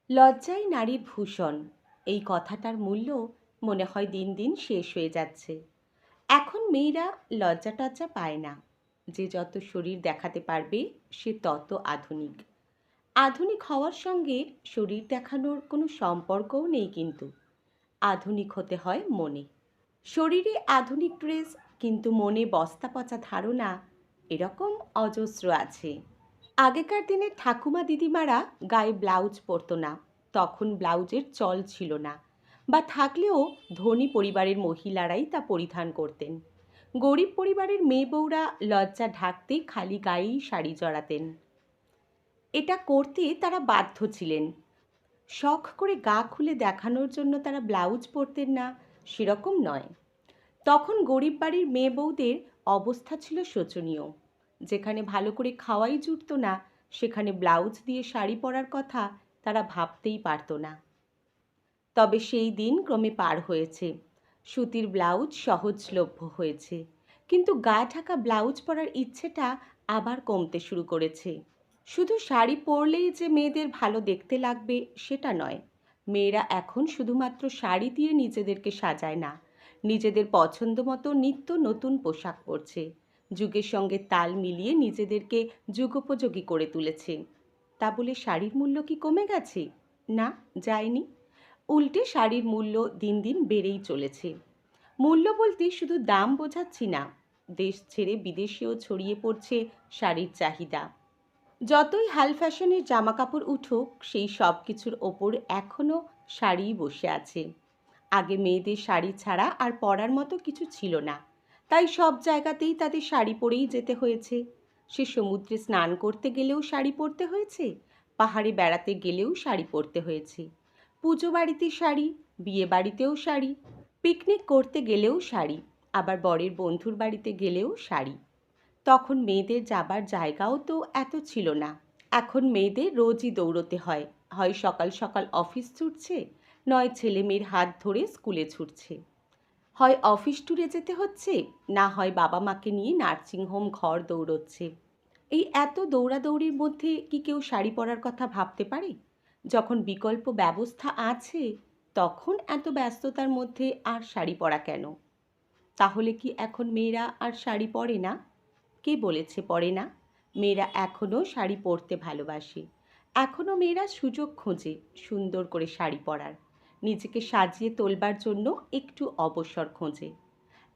লজ্জাই নারীর ভূষণ, এই কথাটার মূল্য মনে হয় দিন দিন শেষ হয়ে যাচ্ছে। এখন মেয়েরা লজ্জা টজ্জা পায় না। যে যত শরীর দেখাতে পারবে সে তত আধুনিক। আধুনিক হওয়ার সঙ্গে শরীর দেখানোর কোনো সম্পর্কও নেই কিন্তু। আধুনিক হতে হয় মনে। শরীরে আধুনিক ড্রেস, কিন্তু মনে বস্তা পচা ধারণা, এরকম অজস্র আছে। আগেকার দিনে ঠাকুমা দিদিমারা গায়ে ব্লাউজ পরতো না। তখন ব্লাউজের চল ছিল না, বা থাকলেও ধনী পরিবারের মহিলারাই তা পরিধান করতেন। গরিব পরিবারের মেয়ে বউরা লজ্জা ঢাকতে খালি গায়েই শাড়ি জড়াতেন। এটা করতে তারা বাধ্য ছিলেন। শখ করে গা খুলে দেখানোর জন্য তারা ব্লাউজ পরতেন না, সেরকম নয়। তখন গরিব বাড়ির মেয়ে বউদের অবস্থা ছিল শোচনীয়। যেখানে ভালো করে খাওয়াই জুটত না, সেখানে ব্লাউজ দিয়ে শাড়ি পরার কথা তারা ভাবতেই পারত না। তবে সেই দিন ক্রমে পার হয়েছে। সুতির ব্লাউজ সহজলভ্য হয়েছে, কিন্তু গা ঢাকা ব্লাউজ পরার ইচ্ছেটা আবার কমতে শুরু করেছে। শুধু শাড়ি পরলেই যে মেয়েদের ভালো দেখতে লাগবে সেটা নয়। মেয়েরা এখন শুধুমাত্র শাড়ি দিয়ে নিজেদেরকে সাজায় না, নিজেদের পছন্দ মতো নিত্য নতুন পোশাক পরছে। যুগের সঙ্গে তাল মিলিয়ে নিজেদেরকে যুগোপযোগী করে তুলেছে। তা বলে শাড়ির মূল্য কি কমে গেছে? না, যায়নি। উল্টে শাড়ির মূল্য দিন দিন বেড়েই চলেছে। মূল্য বলতে শুধু দাম বোঝাচ্ছি না, দেশ ছেড়ে বিদেশেও ছড়িয়ে পড়ছে শাড়ির চাহিদা। যতই হাল ফ্যাশনের জামাকাপড় উঠুক, সেই সব কিছুর ওপর এখনও শাড়িই বসে আছে। আগে মেয়েদের শাড়ি ছাড়া আর পরার মতো কিছু ছিল না, তাই সব জায়গাতেই তাদের শাড়ি পরেই যেতে হয়েছে। সে সমুদ্রে স্নান করতে গেলেও শাড়ি পরতে হয়েছে, পাহাড়ে বেড়াতে গেলেও শাড়ি পরতে হয়েছে। পুজো বাড়িতে শাড়ি, বিয়ে বাড়িতেও শাড়ি, পিকনিক করতে গেলেও শাড়ি, আবার বরের বন্ধুর বাড়িতে গেলেও শাড়ি। তখন মেয়েদের যাবার জায়গাও তো এত ছিল না। এখন মেয়েদের রোজই দৌড়তে হয়। হয় সকাল সকাল অফিস ছুটছে, নয় ছেলে মেয়ের হাত ধরে স্কুলে ছুটছে। হয় অফিস ট্যুরে যেতে হচ্ছে, না হয় বাবা মাকে নিয়ে নার্সিংহোম ঘর দৌড়চ্ছে। এই এত দৌড়াদৌড়ির মধ্যে কি কেউ শাড়ি পরার কথা ভাবতে পারে? যখন বিকল্প ব্যবস্থা আছে, তখন এত ব্যস্ততার মধ্যে আর শাড়ি পরা কেন? তাহলে কি এখন মেয়েরা আর শাড়ি পরে না? কে বলেছে পরে না? মেয়েরা এখনও শাড়ি পরতে ভালোবাসে। এখনও মেয়েরা সুযোগ খোঁজে সুন্দর করে শাড়ি পরার, নিজেকে সাজিয়ে তোলবার জন্য একটু অবসর খোঁজে।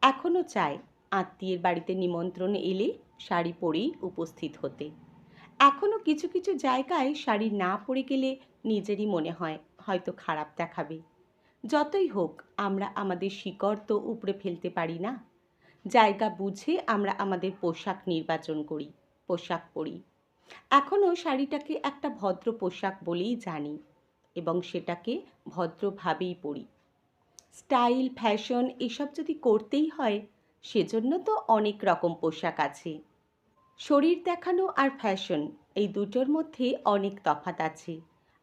এখনও চায় আত্মীয়ের বাড়িতে নিমন্ত্রণ এলে শাড়ি পরেই উপস্থিত হতে। এখনও কিছু কিছু জায়গায় শাড়ি না পরে গেলে নিজেরই মনে হয় হয়তো খারাপ দেখাবে। যতই হোক, আমরা আমাদের শিকড় তো উপড়ে ফেলতে পারি না। জায়গা বুঝে আমরা আমাদের পোশাক নির্বাচন করি, পোশাক পরি। এখনও শাড়িটাকে একটা ভদ্র পোশাক বলেই জানি, এবং সেটাকে ভদ্রভাবেই পরি। স্টাইল, ফ্যাশন এসব যদি করতেই হয়, সেজন্য তো অনেক রকম পোশাক আছে। শরীর দেখানো আর ফ্যাশন, এই দুটোর মধ্যে অনেক তফাৎ আছে।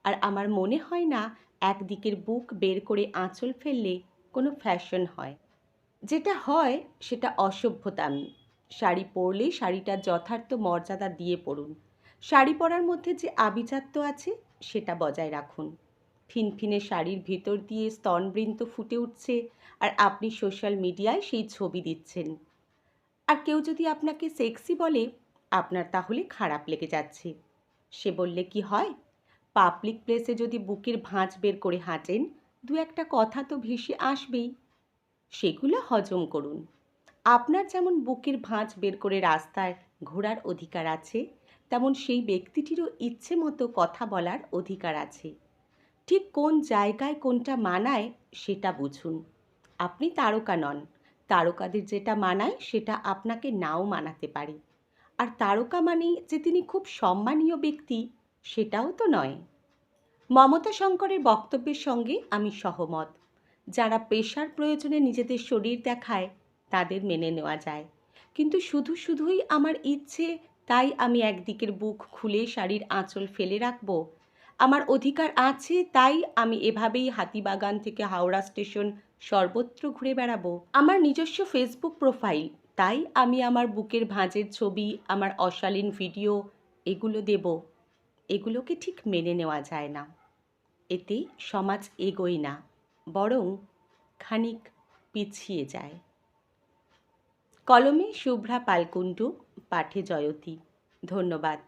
আর আমার মনে হয় না একদিকের বুক বের করে আঁচল ফেললে কোনো ফ্যাশন হয়। যেটা হয় সেটা অসভ্যতামি। শাড়ি পরলে শাড়িটার যথার্থ মর্যাদা দিয়ে পরুন। শাড়ি পরার মধ্যে যে আভিজাত্য আছে সেটা বজায় রাখুন। ফিনফিনে শাড়ির ভিতর দিয়ে স্তনবৃন্ত ফুটে উঠছে, আর আপনি সোশ্যাল মিডিয়ায় সেই ছবি দিচ্ছেন। আর কেউ যদি আপনাকে সেক্সি বলে, আপনার তাহলে খারাপ লেগে যাচ্ছে। সে বললে কি হয়? পাবলিক প্লেসে যদি বুকের ভাঁজ বের করে হাঁটেন, দু একটা কথা তো ভেসে আসবেই। সেগুলো হজম করুন। আপনার যেমন বুকের ভাঁজ বের করে রাস্তায় ঘোরার অধিকার আছে, তেমন সেই ব্যক্তিটিরও ইচ্ছে মতো কথা বলার অধিকার আছে। ঠিক কোন জায়গায় কোনটা মানায় সেটা বুঝুন। আপনি তারকা নন, তারকাদের যেটা মানায় সেটা আপনাকে নাও মানাতে পারে। আর তারকা মানেই যে তিনি খুব সম্মানীয় ব্যক্তি, সেটাও তো নয়। মমতা শঙ্করের বক্তব্যের সঙ্গে আমি সহমত। যারা পেশার প্রয়োজনে নিজেদের শরীর দেখায়, তাদের মেনে নেওয়া যায়। কিন্তু শুধু শুধুই আমার ইচ্ছে তাই আমি একদিকের বুক খুলে শাড়ির আঁচল ফেলে রাখবো, আমার অধিকার আছে তাই আমি এভাবেই হাতিবাগান থেকে হাওড়া স্টেশন সর্বত্র ঘুরে বেড়াবো, আমার নিজস্ব ফেসবুক প্রোফাইল তাই আমি আমার বুকের ভাঁজের ছবি, আমার অশালীন ভিডিও এগুলো দেব, এগুলোকে ঠিক মেনে নেওয়া যায় না। এতে সমাজ এগোয় না, বরং খানিক পিছিয়ে যায়। কলমে শুভ্রা পালকুণ্ডু, পাঠে জয়তী। ধন্যবাদ।